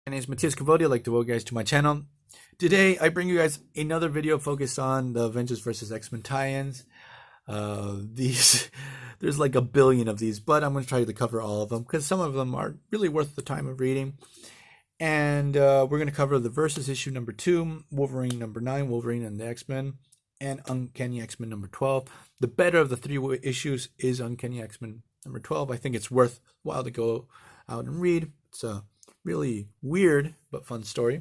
My name is Matthias Cavodia. I'd like to welcome you guys to my channel. Today, I bring you guys another video focused on the Avengers versus X-Men tie-ins. There's like a billion of these, but I'm going to try to cover all of them because some of them are really worth the time of reading. And we're going to cover the Versus issue number 2, Wolverine number 9, Wolverine and the X-Men, and Uncanny X-Men number 12. The better of the three issues is Uncanny X-Men number 12. I think it's worthwhile to go out and read. It's a really weird but fun story.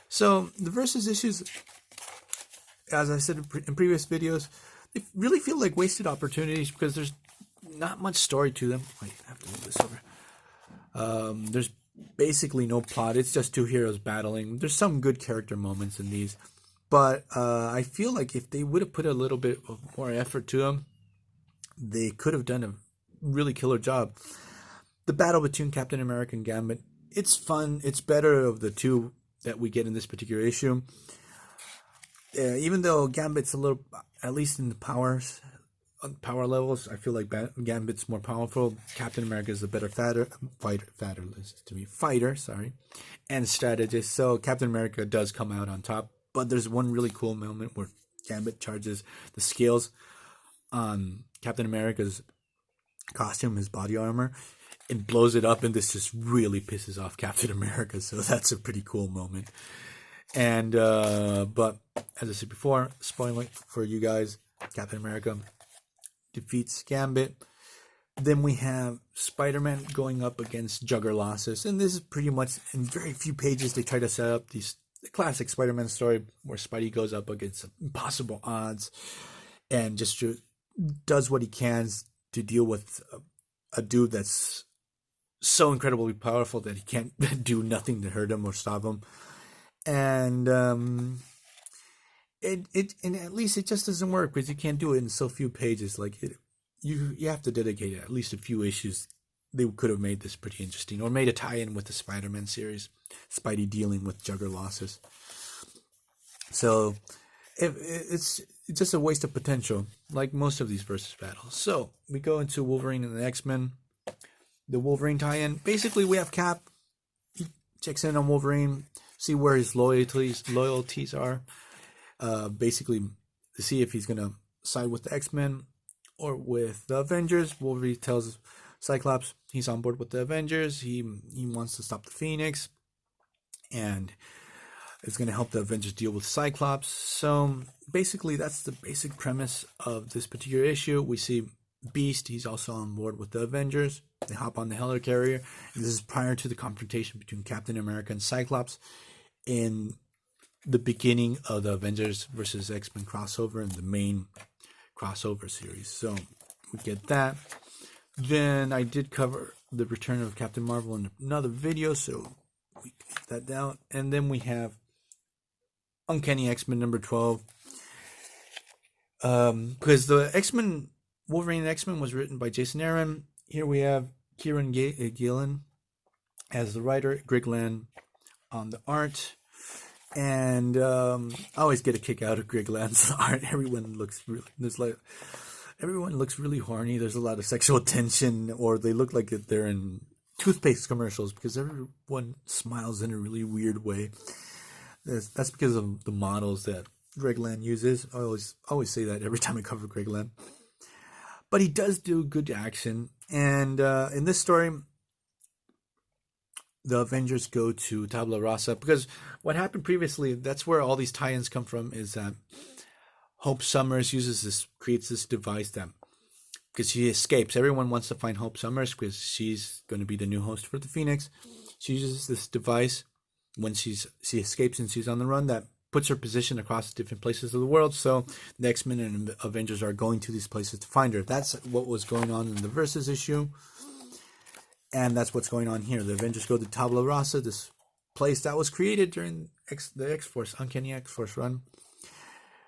So the Versus issues, as I said in previous videos, they really feel like wasted opportunities because there's not much story to them. Wait, I have to move this over. There's basically no plot. It's just two heroes battling. There's some good character moments in these, but I feel like if they would have put a little bit more effort to them, they could have done a really killer job. The battle between Captain America and Gambit, it's fun. It's better of the two that we get in this particular issue. Even though Gambit's a little, at least in the power levels, I feel like Gambit's more powerful. Captain America is the better fighter, and strategist. So Captain America does come out on top. But there's one really cool moment where Gambit charges the scales on Captain America's costume, his body armor, and blows it up, and this just really pisses off Captain America. So that's a pretty cool moment. And but as I said before, spoiling for you guys, Captain America defeats Gambit. Then we have Spider-Man going up against Juggerlosses, and this is pretty much in very few pages they try to set up the classic Spider-Man story where Spidey goes up against impossible odds and just does what he can to deal with a dude that's so incredibly powerful that he can't do nothing to hurt him or stop him. And and at least it just doesn't work because you can't do it in so few pages. Like you have to dedicate at least a few issues. They could have made this pretty interesting, or made a tie-in with the Spider-Man series, Spidey dealing with Juggerlosses. So it's just a waste of potential, like most of these versus battles. So we go into Wolverine and the X-Men. The Wolverine tie-in. Basically, we have Cap. He checks in on Wolverine, see where his loyalties are. Basically, to see if he's gonna side with the X-Men or with the Avengers. Wolverine tells Cyclops he's on board with the Avengers. He wants to stop the Phoenix, and it's gonna help the Avengers deal with Cyclops. So basically, that's the basic premise of this particular issue. We see Beast. He's also on board with the Avengers. They hop on the helicarrier. And this is prior to the confrontation between Captain America and Cyclops in the beginning of the Avengers versus X-Men crossover and the main crossover series. So we get that. Then I did cover the return of Captain Marvel in another video, so we keep that down. And then we have Uncanny X-Men number 12. Because the X-Men, Wolverine and X-Men was written by Jason Aaron. Here we have Kieron Guillen as the writer, Greg Land on the art. And I always get a kick out of Greg Land's art. Everyone looks really horny. There's a lot of sexual tension, or they look like they're in toothpaste commercials because everyone smiles in a really weird way. That's because of the models that Greg Land uses. I always say that every time I cover Greg Land. But he does do good action. And in this story, the Avengers go to Tabula Rasa because what happened previously, that's where all these tie-ins come from, is that Hope Summers creates this device that, because she escapes, everyone wants to find Hope Summers because she's going to be the new host for the Phoenix. She uses this device when she escapes and she's on the run that puts her position across different places of the world. So the X-Men and Avengers are going to these places to find her. That's what was going on in the Versus issue. And that's what's going on here. The Avengers go to Tabula Rasa, this place that was created during the X-Force, Uncanny X-Force run.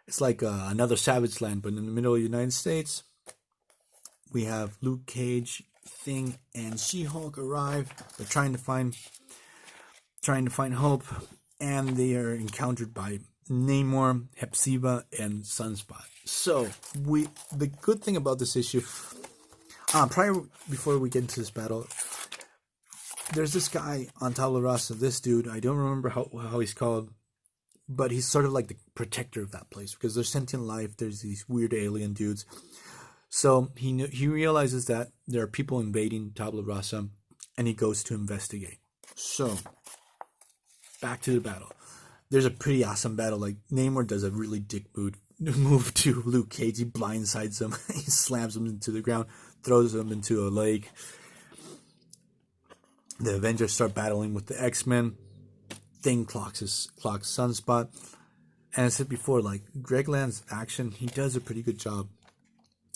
It's like another Savage Land, but in the middle of the United States. We have Luke Cage, Thing, and She-Hulk arrive. They're trying to find Hope. And they are encountered by Namor, Hepzibah, and Sunspot. So the good thing about this issue, before we get into this battle, there's this guy on Tabula Rasa, this dude, I don't remember how he's called, but he's sort of like the protector of that place because there's sentient life, there's these weird alien dudes. So he realizes that there are people invading Tabula Rasa, and he goes to investigate. So, back to the battle. There's a pretty awesome battle. Like, Namor does a really dick move to Luke Cage. He blindsides him. He slams him into the ground, throws him into a lake. The Avengers start battling with the X-Men. Thing clocks Sunspot. And I said before, like, Greg Land's action, he does a pretty good job.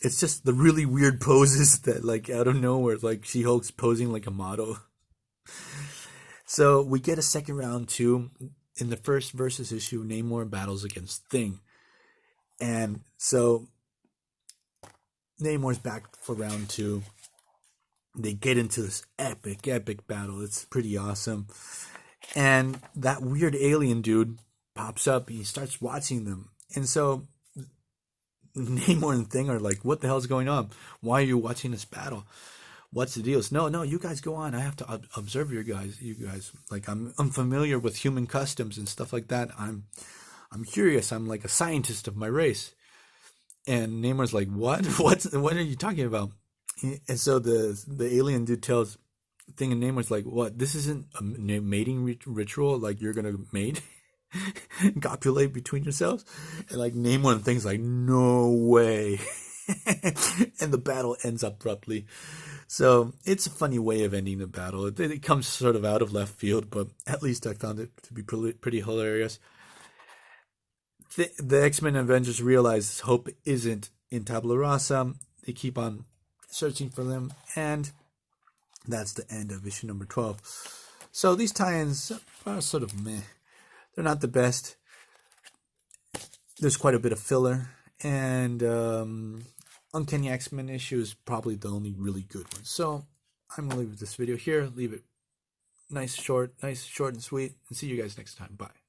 It's just the really weird poses that, like, out of nowhere, like, She-Hulk's posing like a model. So we get a second round too. In the first Versus issue, Namor battles against Thing. And so Namor's back for round 2. They get into this epic battle. It's pretty awesome. And that weird alien dude pops up and he starts watching them. And so Namor and Thing are like, what the hell's going on? Why are you watching this battle? What's the deal? No, you guys go on. I have to observe you guys. Like, I'm unfamiliar with human customs and stuff like that. I'm curious. I'm like a scientist of my race. And Namor's like, what? What are you talking about? And so the alien dude tells Thing, and Namor's like, what? This isn't a mating ritual? Like, you're gonna mate? Copulate between yourselves? And like Namor and Thing's like, no way. And the battle ends abruptly. So it's a funny way of ending the battle. It comes sort of out of left field, but at least I found it to be pretty hilarious. The X-Men and Avengers realize Hope isn't in Tabula Rasa. They keep on searching for them, and that's the end of issue number 12. So these tie-ins are sort of meh. They're not the best. There's quite a bit of filler, and Uncanny X-Men issue is probably the only really good one. So I'm going to leave this video here. Leave it nice, short and sweet, and see you guys next time. Bye.